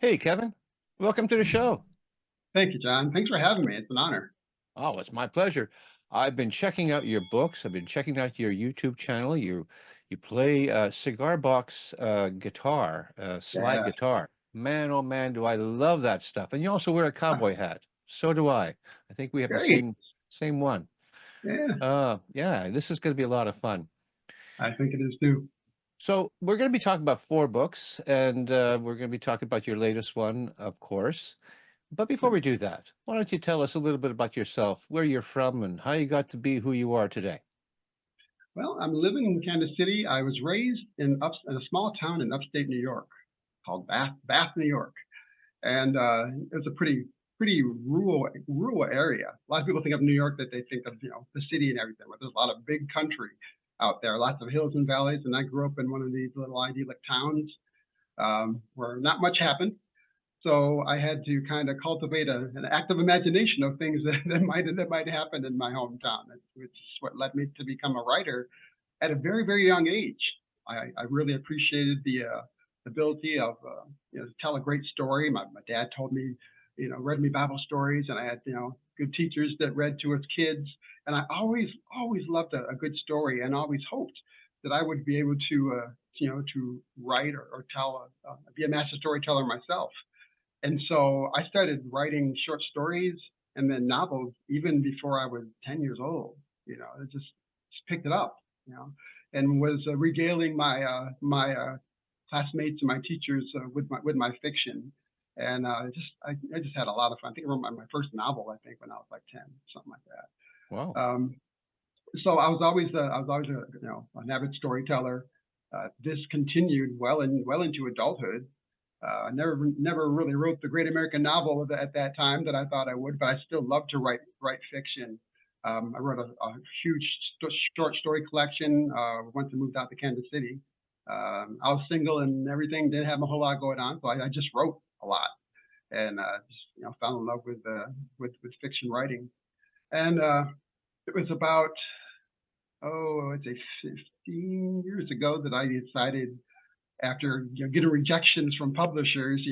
Hey, Kevin. Welcome to the show. Thank you, John. Thanks for having me. It's an honor. Oh, it's my pleasure. I've been checking out your books. I've been checking out your YouTube channel. You play cigar box guitar, slide Yeah. guitar. Man, oh man, do I love that stuff. And you also wear a cowboy hat. So do I. I think we have the Great. same one. Yeah, Yeah, this is going to be a lot of fun. I think it is too. So we're going to be talking about four books, and we're going to be talking about your latest one, of course. But before we do that, why don't you tell us a little bit about yourself, where you're from, and how you got to be who you are today? Well, I'm living in Kansas City. I was raised in a small town in upstate New York called Bath, New York, and it's a pretty rural area. A lot of people think of New York that they think of the city and everything, but there's a lot of big country out there, lots of hills and valleys. And I grew up in one of these little idyllic towns where not much happened. So I had to kind of cultivate an active imagination of things that might happen in my hometown, which is what led me to become a writer at a very young age. I really appreciated the ability of to tell a great story. My dad told me, read me Bible stories, and I had good teachers that read to us kids, and I always loved a good story, and always hoped that I would be able to write or tell be a master storyteller myself. And so I started writing short stories and then novels even before I was 10 years old. Just picked it up, and was regaling my classmates and my teachers with my fiction. And I just had a lot of fun. I think I wrote my first novel, I think, when I was like 10, something like that. Wow. So I was always an avid storyteller. This continued well into adulthood. Never really wrote the great American novel at that time that I thought I would, but I still love to write fiction. I wrote a huge short story collection once I moved out to Kansas City. I was single and everything, didn't have a whole lot going on, so I just wrote a lot, and just fell in love with fiction writing. And it was about, I'd say 15 years ago that I decided, after getting rejections from publishers,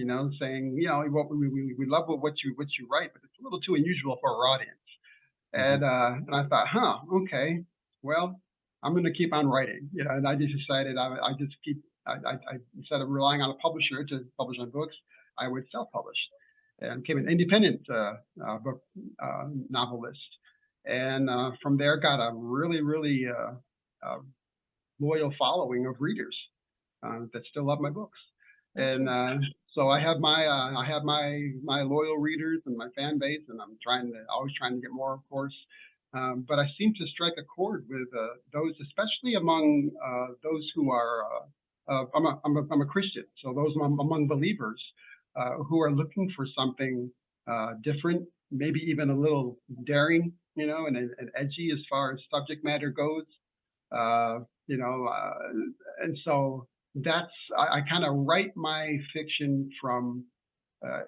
saying, we love what you write, but it's a little too unusual for our audience. Hmm. And I thought, okay, well, I'm going to keep on writing, and I just decided I just keep, I instead of relying on a publisher to publish my books, I would self-publish, and became an independent book novelist. And from there, got a really uh, loyal following of readers that still love my books. And Okay. so I have my loyal readers and my fan base, and I'm always trying to get more, of course. But I seem to strike a chord with those, especially among those who are. I'm a Christian, so those among believers who are looking for something different, maybe even a little daring, and edgy as far as subject matter goes. Uh, you know, uh, and so I kind of write my fiction from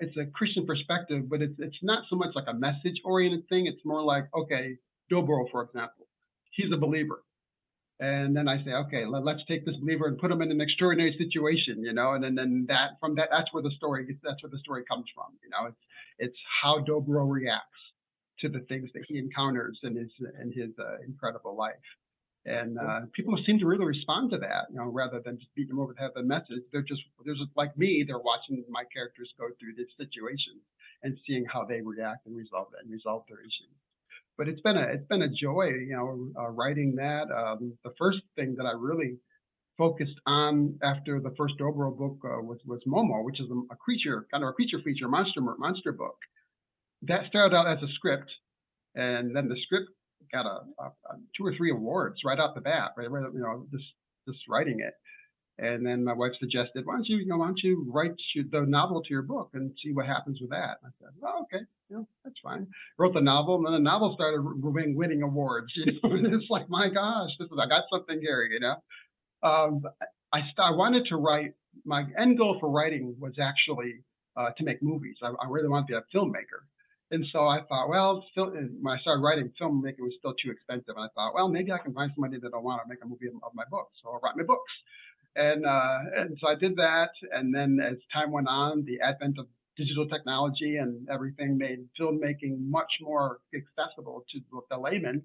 it's a Christian perspective, but it's not so much like a message oriented thing. It's more like, okay, Dobro, for example, he's a believer, and then I say, okay, let's take this believer and put him in an extraordinary situation, and then that's where the story comes from. It's how Dobro reacts to the things that he encounters in his incredible life. And Cool. people seem to really respond to that, rather than just beat them over the head with a message. They're just like me. They're watching my characters go through this situation and seeing how they react and resolve their issues. But it's been a joy, writing that. The first thing that I really focused on after the first Dobro book was MOMO, which is a creature, kind of a creature feature monster book. That started out as a script, and then the script got a two or three awards right off the bat, right, just writing it. And then my wife suggested, why don't you write the novel to your book and see what happens with that? And I said, well, okay, that's fine. Wrote the novel, and then the novel started winning awards. And it's like, my gosh, I got something here. Um, I wanted to write. My end goal for writing was actually to make movies. I really wanted to be a filmmaker. And so I thought, well, when I started writing, filmmaking was still too expensive. And I thought, well, maybe I can find somebody that'll want to make a movie of my books. So I'll write my books. And so I did that, and then as time went on, the advent of digital technology and everything made filmmaking much more accessible to the layman.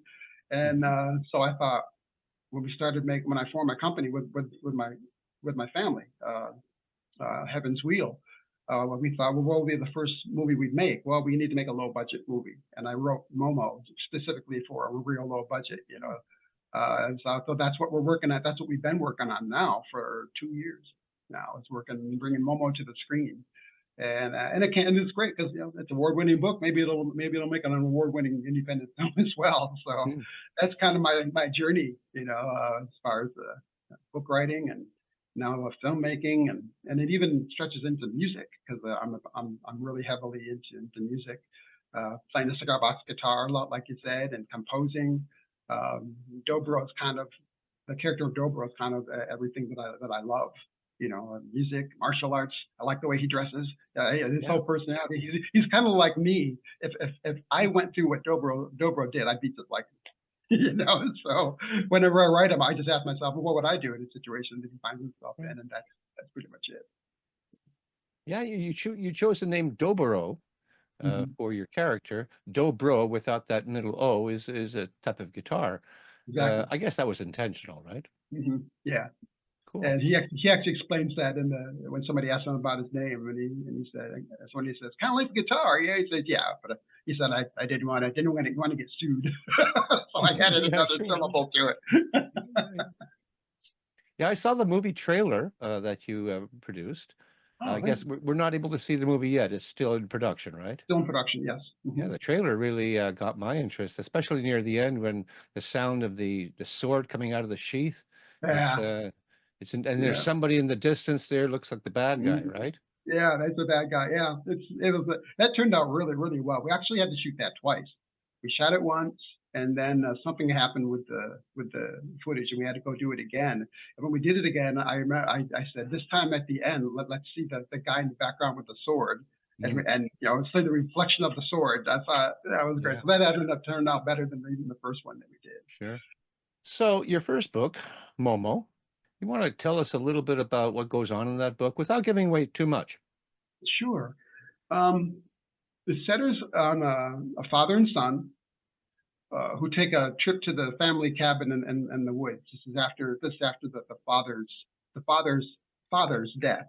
And Mhm. so I thought, when I formed my company with my family, Heaven's Wheel. We thought, well, what will be the first movie we'd make? Well, we need to make a low budget movie, and I wrote MOMO specifically for a real low budget, and so that's what we're working at. That's what we've been working on now for 2 years. Now it's working, bringing MOMO to the screen, and it's great because it's an award-winning book. Maybe it'll make an award-winning independent film as well. So Mm. that's kind of my journey, as far as book writing and now filmmaking, and it even stretches into music because I'm really heavily into music, playing the cigar box guitar a lot, like you said, and composing. Dobro is kind of the character of Dobro is kind of everything that I love. Music, martial arts. I like the way he dresses. Yeah, his Yeah. whole personality. He's kind of like me. If I went through what Dobro did, I'd be just like So whenever I write him, I just ask myself, well, what would I do in a situation that he finds himself in? Right. And that's pretty much it. Yeah, you chose the name Dobro Hmm. for your character. Dobro without that middle O is a type of guitar. Exactly. I guess that was intentional, right? Yeah. Cool. And he actually explains that when somebody asks him about his name, and he said, that's when he says, kind of like the guitar. Yeah, he says, yeah, but he said, I didn't want to get sued, so I added Yeah, another sure. syllable to it. Yeah, yeah, I saw the movie trailer that you produced. Oh, I thank guess you. we're not able to see the movie yet. It's still in production, right? Still in production, yes. Yeah, the trailer really got my interest, especially near the end when the sound of the sword coming out of the sheath. It's Yeah, and there's yeah. somebody in the distance there, looks like the bad guy, Mhm. right? Yeah, that's a bad guy. Yeah, that turned out really, really well. We actually had to shoot that twice. We shot it once, and then something happened with the footage, and we had to go do it again. And when we did it again, I remember I said, this time at the end, let's see the guy in the background with the sword, Mm, and see the reflection of the sword. I thought that was great. yeah, So that ended up turning out better than even the first one that we did. sure. So your first book, Momo, you want to tell us a little bit about what goes on in that book without giving away too much? Sure. Um, the setter's on a father and son who take a trip to the family cabin in the woods. This is after the father's death.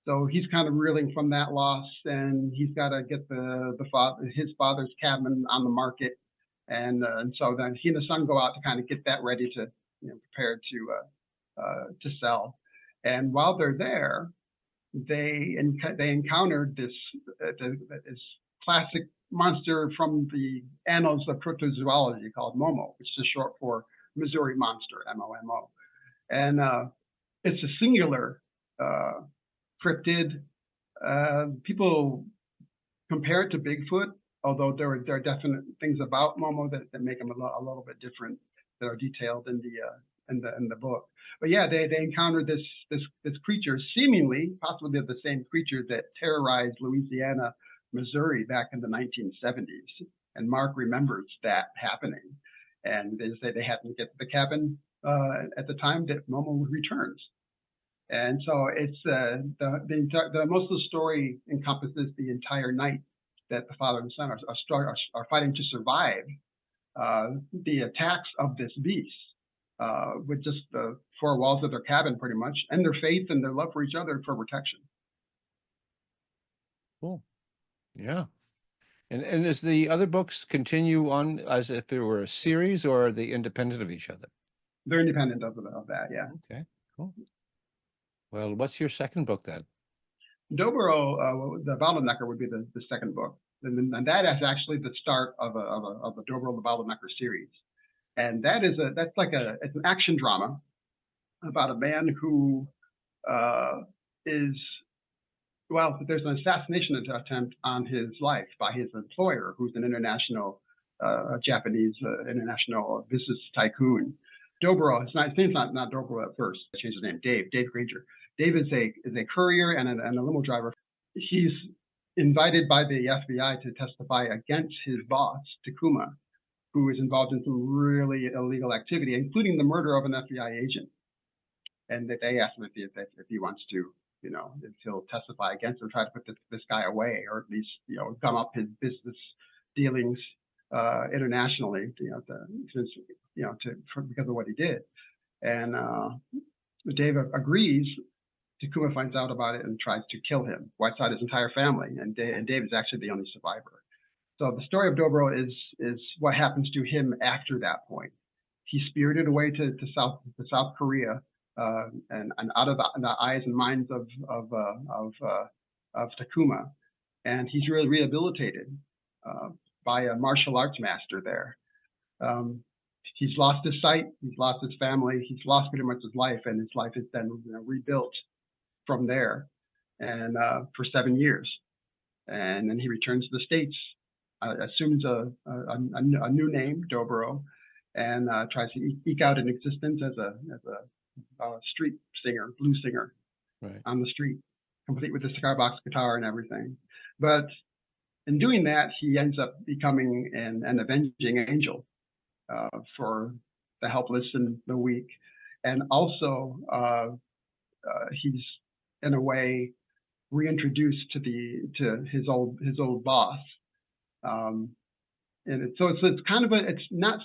So he's kind of reeling from that loss, and he's got to get his father's cabin on the market, and so then he and the son go out to kind of get that ready to prepared to sell. And while they're there, they encountered this classic monster from the annals of cryptozoology called MOMO, which is short for Missouri monster, MOMO. And it's a singular uh, cryptid. People compare it to Bigfoot, although there are definite things about Momo that make him a little bit different that are detailed in the book. But yeah, they encountered this creature, seemingly possibly the same creature that terrorized Louisiana, Missouri back in the 1970s. And Mark remembers that happening, and they say they had to get to the cabin at the time that Momo returns. And so it's the most of the story encompasses the entire night that the father and son are fighting to survive the attacks of this beast with just the four walls of their cabin, pretty much, and their faith and their love for each other for protection. Cool. Yeah. And is the other books continue on as if it were a series, or are they independent of each other? They're independent of that, yeah. Okay, cool. Well, what's your second book then? Dobro, the Bottlenecker would be the second book, and that is actually the start of a Dobro the Bottlenecker series, and it's an action drama about a man who uh, is there's an assassination attempt on his life by his employer, who's an international Japanese international business tycoon. Dobro, his name's not Dobro at first. I changed his name, Dave Granger. Dave is a courier and a limo driver. He's invited by the FBI to testify against his boss, Takuma, who is involved in some really illegal activity, including the murder of an FBI agent. and that they asked him if he wants to, if he'll testify against him, try to put this guy away, or at least gum up his business dealings internationally, since because of what he did. And Dave agrees. Takuma finds out about it and tries to kill him, wipes out his entire family, and Dave is actually the only survivor. So the story of Dobro is what happens to him after that point. He's spirited away to South Korea, and out of the eyes and minds of Takuma, and he's really rehabilitated by a martial arts master there. He's lost his sight, he's lost his family, he's lost pretty much his life, and his life is then rebuilt from there, and for 7 years, and then he returns to the States, assumes a new name, Dobro, and tries to eke out an existence as a street singer, blues singer, Right. on the street, complete with the cigar box guitar and everything. But in doing that, he ends up becoming an avenging angel for the helpless and the weak, and also he's in a way reintroduced to his old boss, and so it's kind of it's not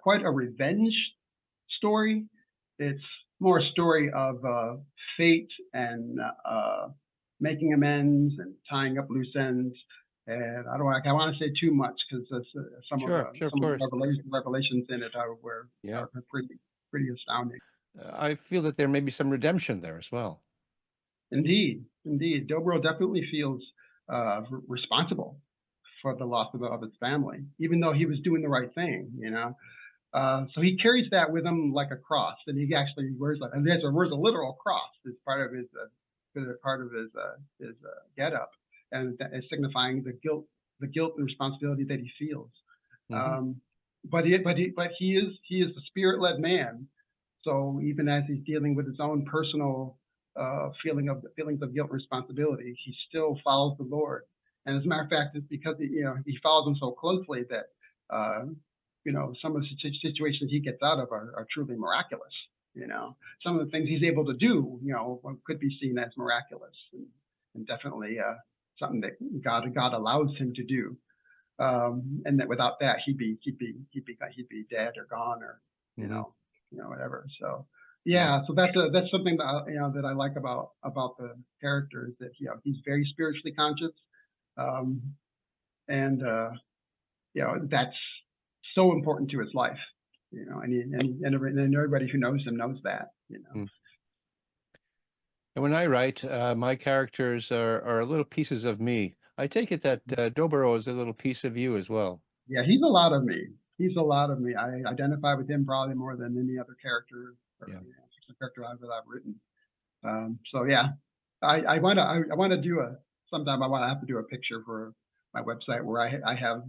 quite a revenge story. It's more a story of fate and making amends and tying up loose ends. And I want to say too much, because some of the revelations in it are pretty astounding. I feel that there may be some redemption there as well. Indeed. Dobro definitely feels responsible for the loss of his family, even though he was doing the right thing, So he carries that with him like a cross, and he actually wears a literal cross as part of his getup, and that is signifying the guilt and responsibility that he feels. Mm-hmm. But he is a spirit-led man. So even as he's dealing with his own personal feelings of guilt and responsibility, he still follows the Lord. And as a matter of fact, it's because he follows him so closely that some of the situations he gets out of are truly miraculous. Some of the things he's able to do, could be seen as miraculous, and definitely something that God allows him to do. And that without that, he'd be dead or gone, or whatever. So yeah, so that's something that that I like about the character, is that he's very spiritually conscious, and that's so important to his life, and everybody who knows him knows that. Mm. And when I write, my characters are little pieces of me. I take it that Dobro is a little piece of you as well. Yeah, he's a lot of me. I identify with him probably more than any other character or character I've written. So yeah, I want to do sometime I want to have to do a picture for my website where I have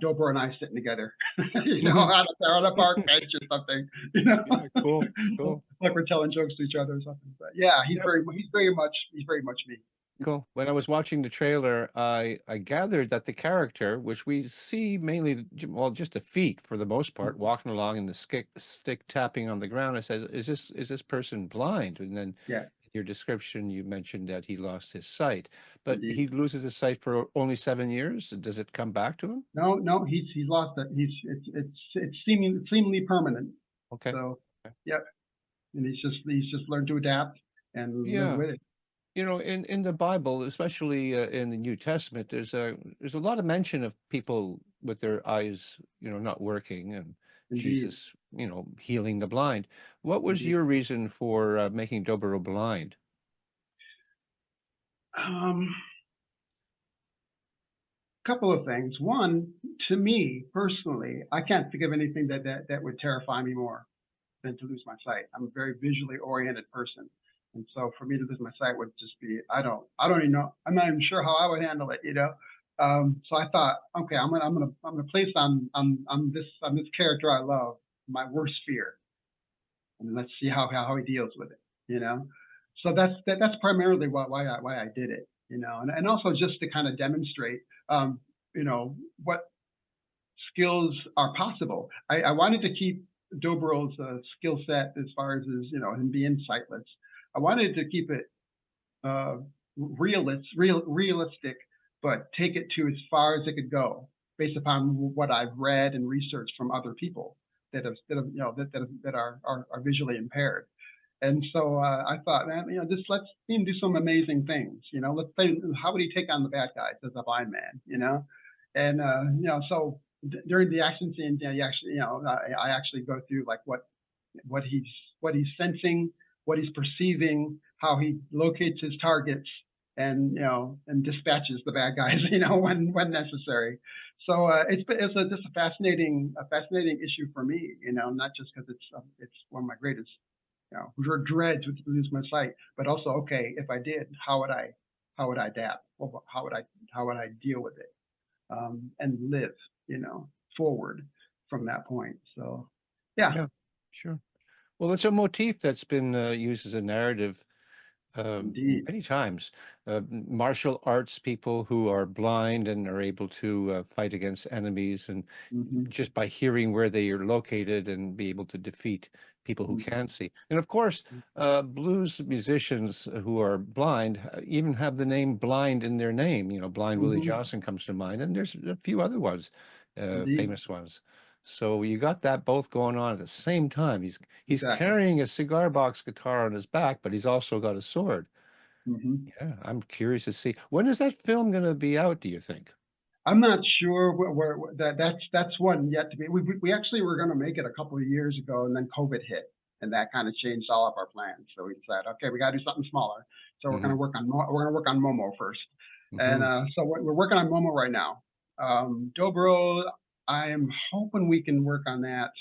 Dobro and I sitting together, on a park bench or something, Yeah, cool. like we're telling jokes to each other or something. But yeah, he's very much me. Cool. When I was watching the trailer, I gathered that the character, which we see mainly, well, just the feet for the most part, walking along and the stick tapping on the ground. I said, "Is this person blind?" And then Yeah. in your description, you mentioned that he lost his sight, but Indeed. he loses his sight for only 7 years. Does it come back to him? No, he's lost it. It's seemingly permanent. Okay. So, yep. And he's just learned to adapt and live with it. In the Bible, especially in the New Testament, there's a lot of mention of people with their eyes, not working, and Indeed. Jesus, healing the blind. What was Indeed. your reason for making Dobro blind? Couple of things. One, to me personally, I can't think of anything that would terrify me more than to lose my sight. I'm a very visually oriented person. And so for me to lose my sight would just be, I don't even know. I'm not even sure how I would handle it, So I thought, okay, I'm gonna place on this character I love my worst fear, and let's see how he deals with it, So that's primarily why I did it, and also just to kind of demonstrate, what skills are possible. I wanted to keep Dobro's skill set as far as his, him being sightless. I wanted to keep it uh, realistic, but take it to as far as it could go, based upon what I've read and researched from other people that have are visually impaired. And so I thought, man, just let's him do some amazing things. Let's say, how would he take on the bad guys as a blind man? And so during the action scenes, you actually, I actually go through like what he's what he's sensing, what he's perceiving, how he locates his targets, and and dispatches the bad guys, when necessary. So just a fascinating issue for me, not just because it's one of my greatest dreads to lose my sight, but also, okay, if I did, how would I adapt? How would I deal with it, and live, forward from that point. So yeah, Yeah, sure. Well, it's a motif that's been used as a narrative indeed. many times. Martial arts people who are blind and are able to fight against enemies, and Hmm. just by hearing where they are located and be able to defeat people who Hmm. can see. And of course, blues musicians who are blind even have the name blind in their name. Blind Willie Hmm. Johnson comes to mind, and there's a few other ones, Indeed. famous ones. So you got that both going on at the same time. He's Exactly. carrying a cigar box guitar on his back, but he's also got a sword. Hmm. Yeah, I'm curious to see, when is that film going to be out, do you think? I'm not sure that's one yet to be. We actually were going to make it a couple of years ago, and then COVID hit, and that kind of changed all of our plans. So we decided, okay, we got to do something smaller. So we're going Hmm. to work on MOMO first, and Hmm. so we're working on MOMO right now. Dobro, I am hoping we can work on that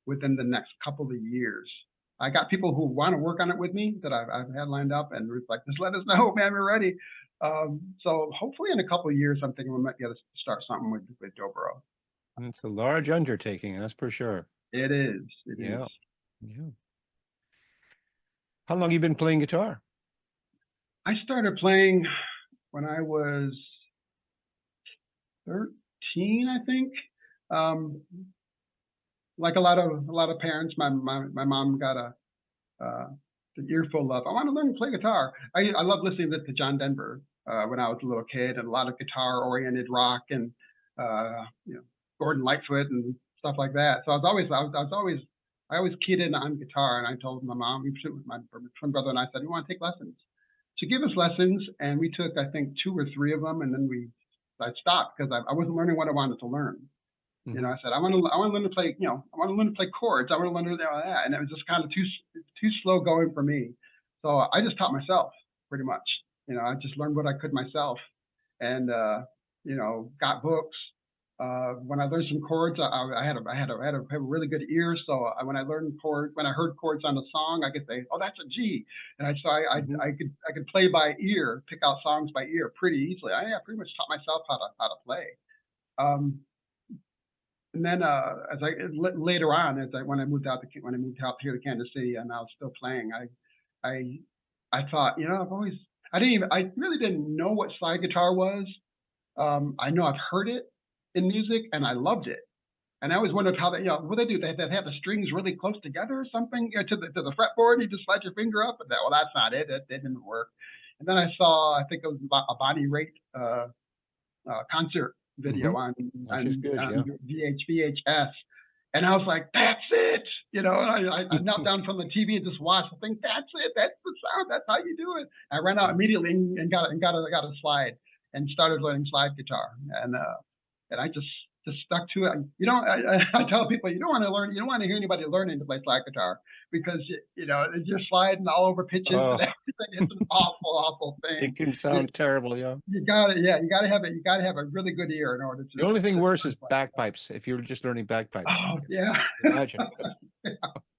within the next couple of years. I got people who want to work on it with me that I've had lined up, and Ruth's like, just let us know, man, we're ready. So hopefully in a couple of years, I'm thinking we might be able to start something with Dobro. It's a large undertaking, that's for sure. It is. It is. Yeah. Yeah. How long you been playing guitar? I started playing when I was 13, I think. Um, like a lot of parents, my mom got uh, an earful of, I want to learn to play guitar. I love listening to John Denver when I was a little kid, and a lot of guitar oriented rock, and Gordon Lightfoot and stuff like that. So I always keyed in on guitar, and I told my mom, my twin brother and I said, we want to take lessons. She gave us lessons, and we took, I think, two or three of them, and then I stopped because I wasn't learning what I wanted to learn. Hmm. I said, I want to learn to play, I want to learn to play chords. I want to learn to do that. And it was just kind of too slow going for me. So I just taught myself pretty much. I just learned what I could myself, and, got books. When I learned some chords, I had a really good ear. So when I heard chords on a song, I could say, oh, that's a G. And Hmm. I could play by ear, pick out songs by ear pretty easily. I pretty much taught myself how to play. Um, and then later on, when I moved out here to Kansas City, and I was still playing, I I thought, I really didn't know what slide guitar was. I know I've heard it in music, and I loved it. And I always wondered how what they do. They have the strings really close together or something, to the fretboard. You just slide your finger up, and well, that's not it. It didn't work. And then I saw, I think it was a Body Rate concert Hmm. video on Which is good, yeah. VHS, and I was like, "That's it!" And I knelt down from the TV and just watched the thing. That's it. That's the sound. That's how you do it. I ran out immediately and got a slide and started learning slide guitar, and I just stuck to it. I tell people, you don't want to learn. You don't want to hear anybody learning to play slide guitar, because you're sliding all over pitches and Oh, everything. It's an awful, awful it thing. can sound terrible, yeah. You gotta have a really good ear in order The only thing to worse learn is to play. bagpipes, if you're just learning bagpipes. Oh yeah, Imagine. yeah,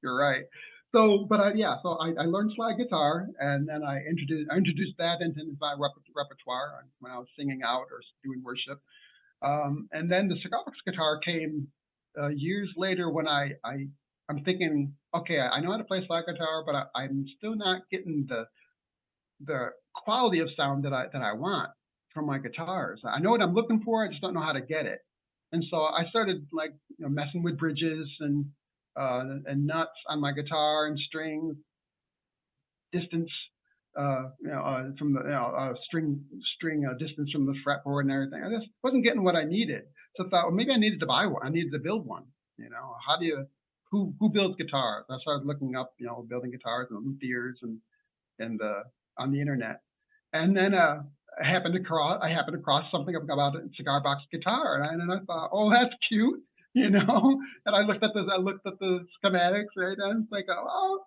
you're right. So, but so I learned slide guitar, and then I introduced that into my repertoire when I was singing out or doing worship. And then the cigar box guitar came years later, when I'm thinking, okay, I know how to play slide guitar, but I'm still not getting the quality of sound that I want from my guitars. I know what I'm looking for, I just don't know how to get it. And so I started, like, messing with bridges, and and nuts on my guitar and strings, distance, from the string distance from the fretboard and everything. I just wasn't getting what I needed. So I thought, well, maybe I needed to buy one. I needed to build one. How do you who builds guitars? I started looking up, building guitars and luthiers and on the internet. And then I happened to cross something about a cigar box guitar, and I thought, oh, that's cute, you know. And I looked at the schematics, right, and it's like, oh,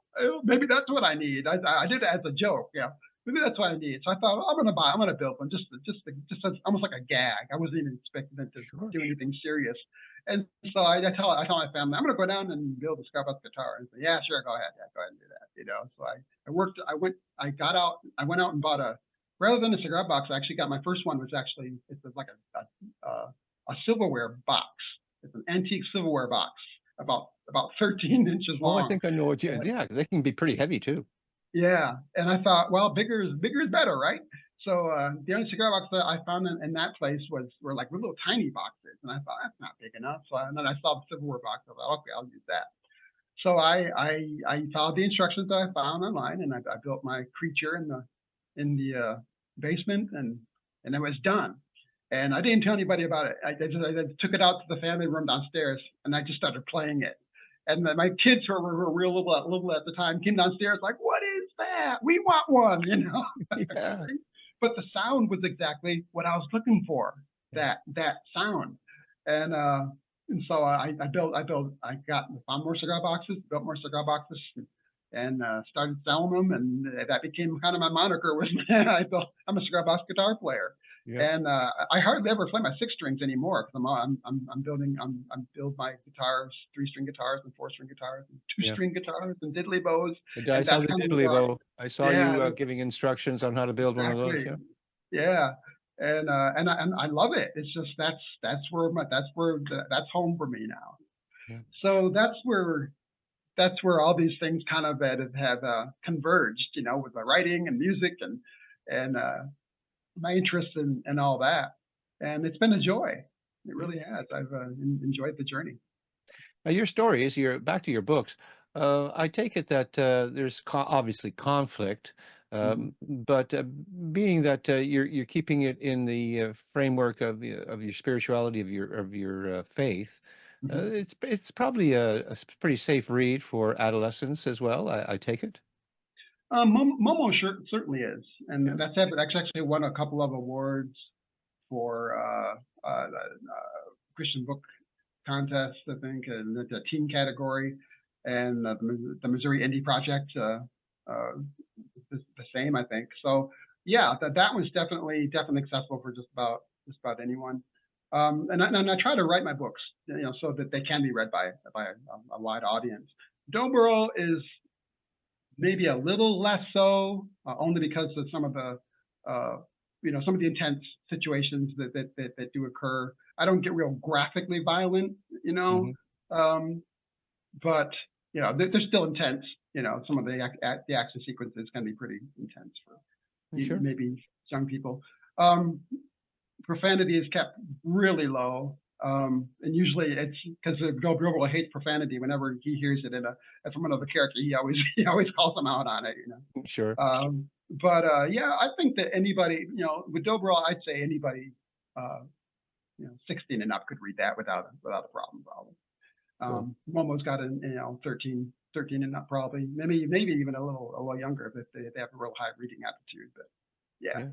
maybe that's what I need. I did it as a joke, yeah. Maybe that's what I need. So I thought, well, I'm gonna build one, just as, almost like a gag. I wasn't even expecting them to Sure. do anything serious. And so I tell my family, I'm gonna go down and build a cigar box guitar. And say, yeah, sure, go ahead, and do that, So I went out and bought rather than a cigar box. I actually got my first one. It's like a silverware box. It's an antique silverware box, about 13 inches Oh, I long. think I know what you, yeah, they can be pretty heavy too. Yeah, and I thought, well, bigger is better, right? So the only cigar box that I found in that place were like little tiny boxes, and I thought that's not big enough. And then I saw the silverware box. I thought, okay, I'll use that. So I followed the instructions that I found online, and I built my creature in the basement, and it was done. And I didn't tell anybody about it. I just took it out to the family room downstairs, and I just started playing it. And my kids who were real little at the time came downstairs like, "What is that? We want one." Yeah. But the sound was exactly what I was looking for. Yeah. That sound, and so I found more cigar boxes, built more cigar boxes, and started selling them, and that became kind of my moniker. I'm a cigar box guitar player, Yeah. and I hardly ever play my six strings anymore because I'm build my guitars, 3-string guitars and 4-string guitars and Yeah. 2-string guitars and diddly bows, And I and saw that's the kind of diddly where bow. I saw yeah, you giving instructions on how to build one of those. exactly. Yeah. Yeah. And I love it. It's just that's home for me now. Yeah. So that's where all these things kind of have converged, with my writing and music and my interest in all that. And it's been a joy. It Yeah. really has. I've enjoyed the journey. Now, your stories, back to your books. I take it that there's obviously conflict, Mhm. but being that you're keeping it in the framework of your spirituality, of your faith, Mhm. it's probably a pretty safe read for adolescents as well. I take it. MOMO certainly is, Yeah. and that's actually won a couple of awards for Christian book contest, I think, and the teen category, and the Missouri Indie Project, uh, the same, I think. So yeah, that one's definitely accessible for just about anyone. And I try to write my books, so that they can be read by a wide audience. Dobro is maybe a little less so, only because of uh, some of the intense situations that do occur. I don't get real graphically violent, Hmm. um, but they're still intense. Some of the action sequences can be pretty intense for Sure. maybe young people. Um, Profanity is kept really low. And usually it's because Bill Brugel hates profanity. Whenever he hears it from another character, he always he always calls him out on it. Sure. But yeah, I think that anybody, with Dobro, I'd say anybody, 16 and up could read that without a problem. Probably. Cool. Momo's got a 13 and up, probably. Maybe even a little younger if they have a real high reading aptitude. But yeah. Yeah.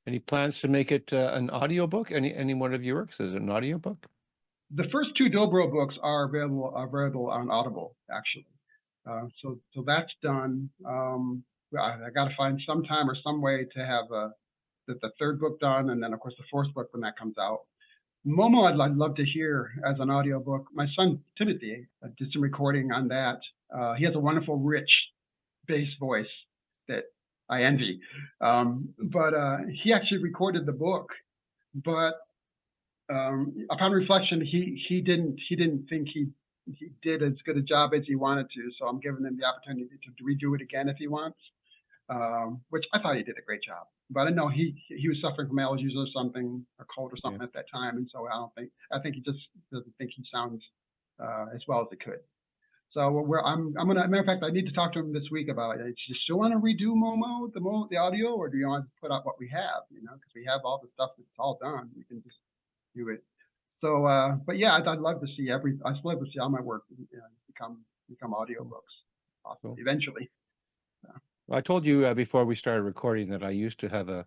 Any plans to make it an audiobook? Any one of your works as an audiobook? The first two Dobro books are available on Audible, actually. So that's done. I got to find some time or some way to have the third book done, and then of course the fourth book when that comes out. Momo, I'd love to hear as an audiobook. My son Timothy did some recording on that. He has a wonderful, rich bass voice that I envy. But he actually recorded the book, but upon reflection, he didn't think he did as good a job as he wanted to. So I'm giving him the opportunity to redo it again if he wants, which I thought he did a great job. But I know he was suffering from allergies or something, a cold or Yeah. something at that time, and so I think he just doesn't think he sounds as well as it could. So I'm gonna, matter of fact, I need to talk to him this week about it. Do you still want to redo the audio, or do you want to put out what we have? Because we have all the stuff that's all done. We can just do it. So, but yeah, I'd love to see I still love to see all my work become audiobooks, possibly Cool. eventually. I told you before we started recording that I used to have a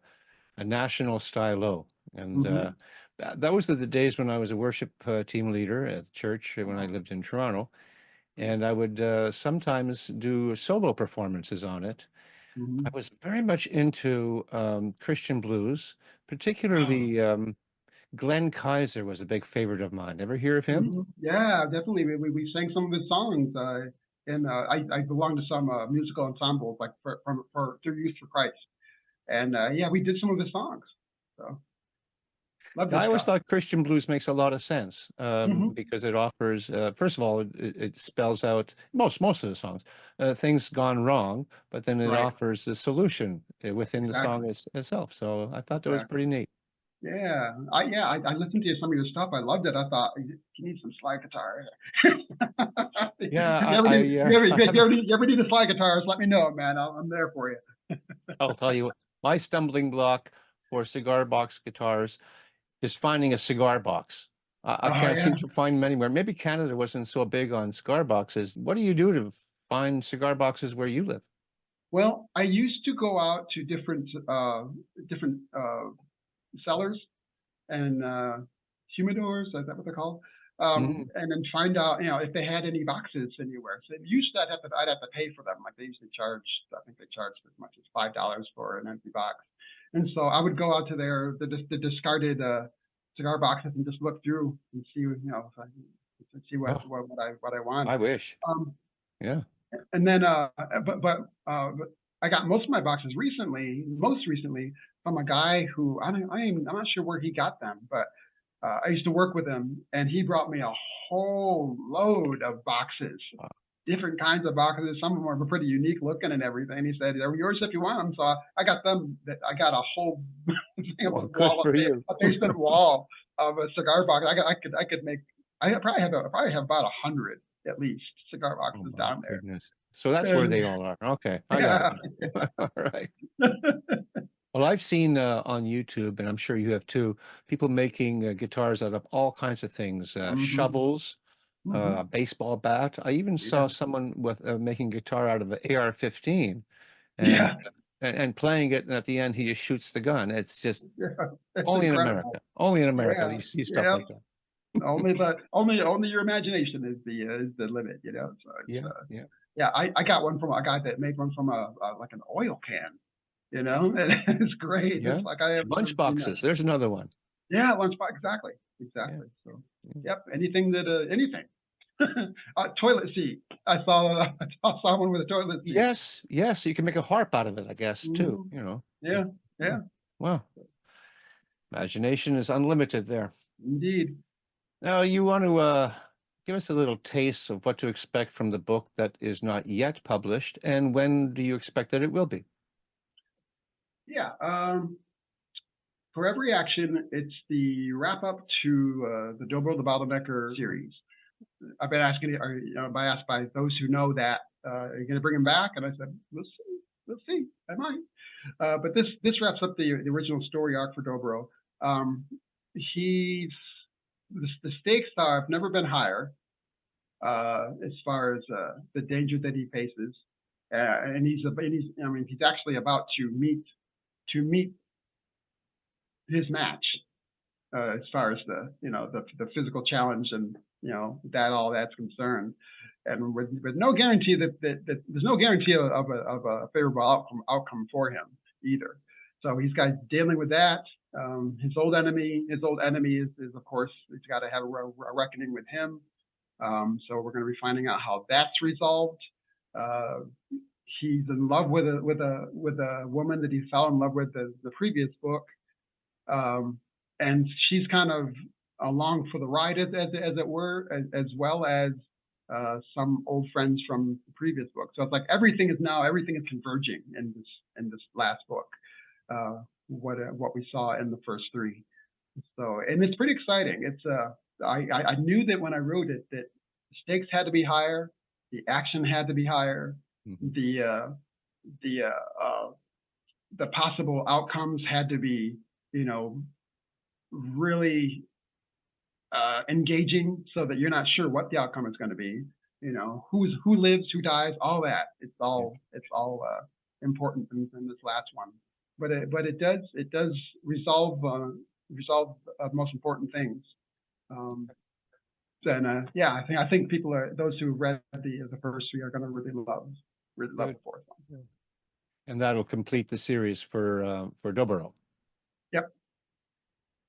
national stylo, and Mm-hmm. that was the days when I was a worship team leader at church when I Oh, lived in Toronto, great. and I would sometimes do solo performances on it. I Mm-hmm. was very much into Christian blues, Oh, particularly Glenn Kaiser was a big favorite of mine. Ever hear of him? yeah, definitely. We sang some of his songs, and I belong to some musical ensembles like for through Youth for Christ, and yeah, we did some of his songs. So love Yeah, this I always stuff. thought Christian blues makes a lot of sense Hmm. because it offers, first of all, it spells out most of the songs, things gone wrong, but then it Right. offers the solution within the Exactly. song itself. So I thought that was Exactly. pretty neat. I listened to some of your stuff. I loved it. I thought you need some slide guitar. Yeah, If you ever need, I have if you ever need a slide guitarist, let me know, man. I'm there for you. I'll tell you, my stumbling block for cigar box guitars is finding a cigar box. I Oh can't yeah. seem to find them anywhere. Maybe Canada wasn't so big on cigar boxes. What do you do to find cigar boxes where you live? Well, I used to go out to different sellers and humidors. Is that what they're called? Mhm. And then find out, if they had any boxes anywhere. So usually I'd have to pay for them. Like they usually charge, I think they charged as much as $5 for an empty box. And so I would go out to the discarded cigar boxes and just look through and see, if I, to see Oh, what I want. I wish. Um, Yeah. and then, but I got most recently from a guy who I'm not sure where he got them, but I used to work with him, and he brought me a whole load of boxes, Wow. different kinds of boxes. Some of them were pretty unique looking and everything. He said, "They're yours if you want them." So I got them. I got a whole thing of a Well, good wall, for you. a basement wall of a cigar box. I could make. I probably have about 100 at least cigar Oh boxes my down there. goodness. So that's where And they all are. Okay, I got it yeah, now. All right. Well, I've seen on YouTube, and I'm sure you have too, people making guitars out of all kinds of things, hmm shovels, hmm a baseball bat. I even saw yeah, someone with making guitar out of an AR-15 and yeah, and playing it, and at the end he just shoots the gun. It's just yeah. It's only in incredible. America. Only in America do Yeah, you see stuff yeah. like that. Only your imagination is the limit, So it's Yeah, yeah, yeah. I got one from a guy that made one from a like an oil can, and it's great. yeah. It's like I have Lunch never seen that. boxes. There's another one. Yeah, lunchbox, exactly, Yeah. exactly. So, Yeah. yep, anything. Toilet seat. I saw one with a toilet seat. Yes, yes. You can make a harp out of it, I guess, too. Hmm. Yeah. Yeah, Yeah. yeah, Well, imagination is unlimited there. indeed. Now, you want to give us a little taste of what to expect from the book that is not yet published, and when do you expect that it will be? Yeah. For every action, it's the wrap up to the Dobro the Bottlenecker series. I've been asking, by asked by those who know that, are you going to bring him back? And I said, we'll see. We'll see. I might. But this wraps up the original story arc for Dobro. He's the stakes have never been higher as far as the danger that he faces, and he's actually about to meet his match as far as the physical challenge and all that's concerned, and with no guarantee that there's no guarantee of a favorable outcome for him either. So he's got dealing with that. His old enemy is of course he's got to have a reckoning with him. So we're going to be finding out how that's resolved. Uh, he's in love with a woman that he fell in love with the previous book, um, and she's kind of along for the ride, as it were, as well as some old friends from the previous book. So it's like everything is converging in this last book. What we saw in the first three. So, and it's pretty exciting. I knew that when I wrote it that The stakes had to be higher. The action had to be higher. Mhm. The the possible outcomes had to be, you know, really engaging, so that you're not sure what the outcome is going to be. You know, who lives, who dies, all that. Yeah. It's all important in this last one. But it does resolve most important things. Um, and yeah, I think people are those who read the first three are going to really love Good. the fourth one. Yeah. And that'll complete the series for Dobro. Yep.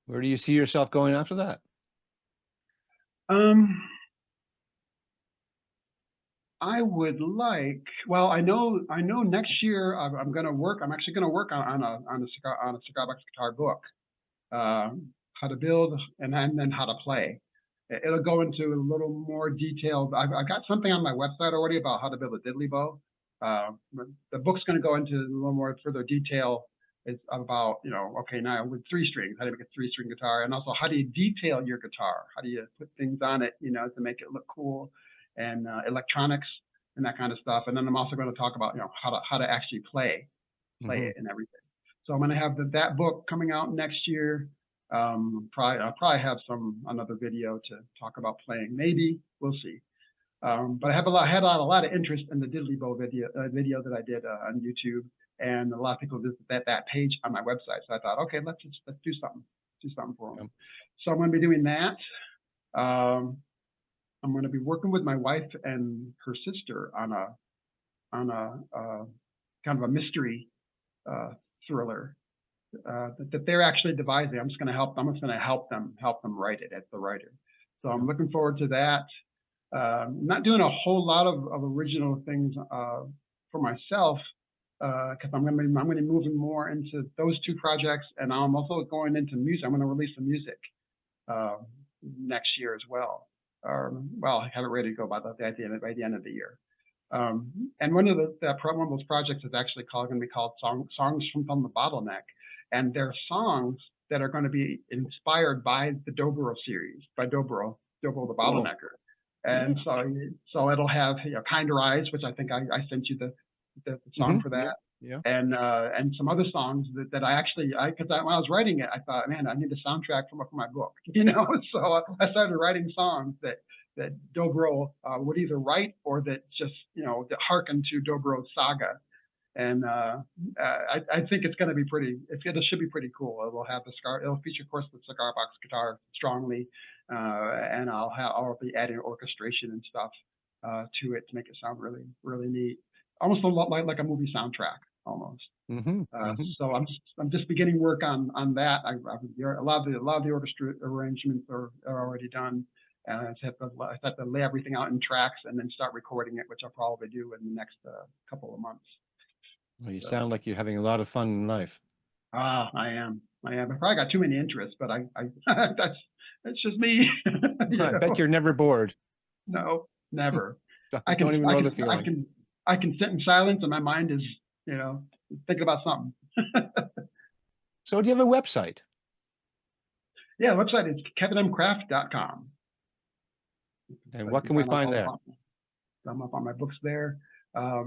Where do you see yourself going after that? Um, I would like. Well, I know next year I'm going to work. I'm actually going to work on a cigar box guitar book. How to build and then how to play. It'll go into a little more detail. I've got something on my website already about how to build a diddley bow. The book's going to go into a little more further detail. It's about, you know, okay, now with three strings, how do you make a three-string guitar, and also how do you detail your guitar? How do you put things on it, you know, to make it look cool, and electronics and that kind of stuff. And then I'm also going to talk about, you know, how to actually play Hmm. it and everything. So I'm going to have that book coming out next year. I'll probably have another video to talk about playing. Maybe we'll see. But I had a lot of interest in the diddley bow video that I did on YouTube, and a lot of people visit that page on my website. So I thought, okay, let's do something for them. Yeah. So I'm going to be doing that. Um, I'm going to be working with my wife and her sister on a kind of a mystery thriller that they're actually devising. I'm just going to help. I'm just going to help them write it as the writer. So I'm looking forward to that. Not doing a whole lot of original things for myself, because I'm going to be moving more into those two projects, and I'm also going into music. I'm going to release some music uh, next year as well. Well, I have it ready to go by the end of the year. And one of those projects is actually going to be called Songs from the Bottleneck, and they're songs that are going to be inspired by the Dobro series, by Dobro the Cool. Bottlenecker. And Yeah. so it'll have, you know, Kinder Eyes, which I think I sent you the song for Yeah. that. Yeah. And some other songs that I actually, because when I was writing it, I thought, man, I need a soundtrack for my book, you know. So I started writing songs that Dobro would either write, or that just, you know, that harken to Dobro's saga. And I think it's going to be it should be pretty cool. It will have it'll feature, of course, the cigar box guitar strongly, and I'll be adding orchestration and stuff to it to make it sound really, really neat. Almost a lot like a movie soundtrack, almost. Hmm. Hmm. So I'm just beginning work on that. A lot of the orchestra arrangements are already done. And I have to lay everything out in tracks and then start recording it, which I'll probably do in the next couple of months. Well, you So sound like you're having a lot of fun in life. I am. I probably got too many interests, but I that's just me. You I bet know? you're never bored. No, never. I don't even know the I feeling. can sit in silence and my mind is, you know, thinking about something. So do you have a website? Yeah, the website is kevinmcraft.com. And So you what can can we find find all there? about I'm up on my books there. Got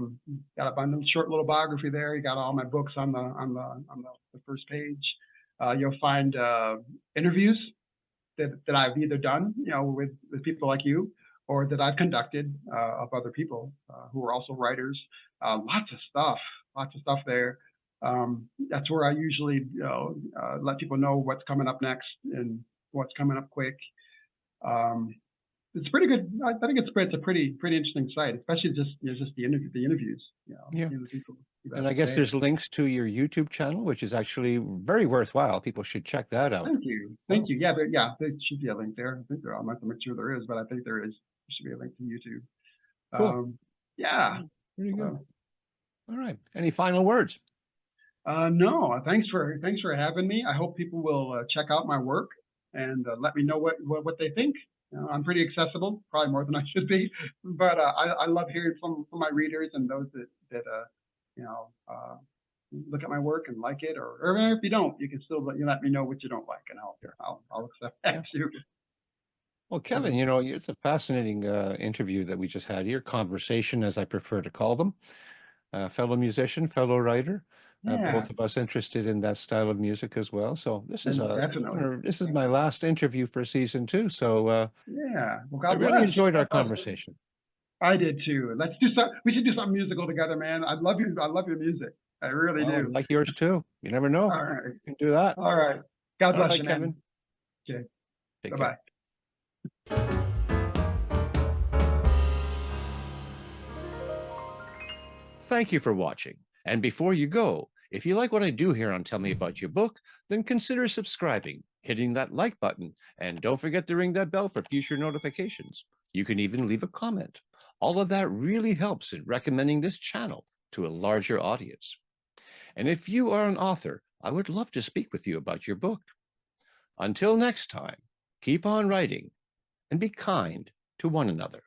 a short little biography there. You got all my books on the first page. You'll find interviews that I've either done, you know, with people like you, or that I've conducted of other people who are also writers. Lots of stuff there. That's where I usually, you know, let people know what's coming up next and what's coming up quick. Um, it's pretty good. I think it's a pretty interesting site, especially just, you know, just the interviews. You know, Yeah. seeing the people And I to guess say. there's links to your YouTube channel, which is actually very worthwhile. People should check that out. Thank you. Yeah, but yeah, there should be a link there. I think there. I'm not to make sure there is, but I think there is. There should be a link to YouTube. Cool. Yeah. Pretty good. Uh, All right. Any final words? no, thanks for having me. I hope people will check out my work and let me know what they think. I'm pretty accessible, probably more than I should be, but I love hearing from my readers and those that you know look at my work and like it, or if you don't, you can still let me know what you don't like, and Sure. I'll accept that Yeah. too. Well, So Kevin, it's a fascinating interview that we just had here, conversation, as I prefer to call them. Fellow musician, fellow writer, yeah, both of us interested in that style of music as well. So and definitely. this is my last interview for season 2. So Yeah. Well, I God really bless. enjoyed our God bless. conversation. I did too. Let's do some. We should do something musical together, man. I love you. I love your music. I really Well, I do. like yours too. You never know. All right. You can do that. All right. God All bless right, you, man. Kevin. Okay. Take Bye care. bye. Thank you for watching. And before you go, if you like what I do here on Tell Me About Your Book, then consider subscribing, hitting that like button, and don't forget to ring that bell for future notifications. You can even leave a comment. All of that really helps in recommending this channel to a larger audience. And if you are an author, I would love to speak with you about your book. Until next time, keep on writing and be kind to one another.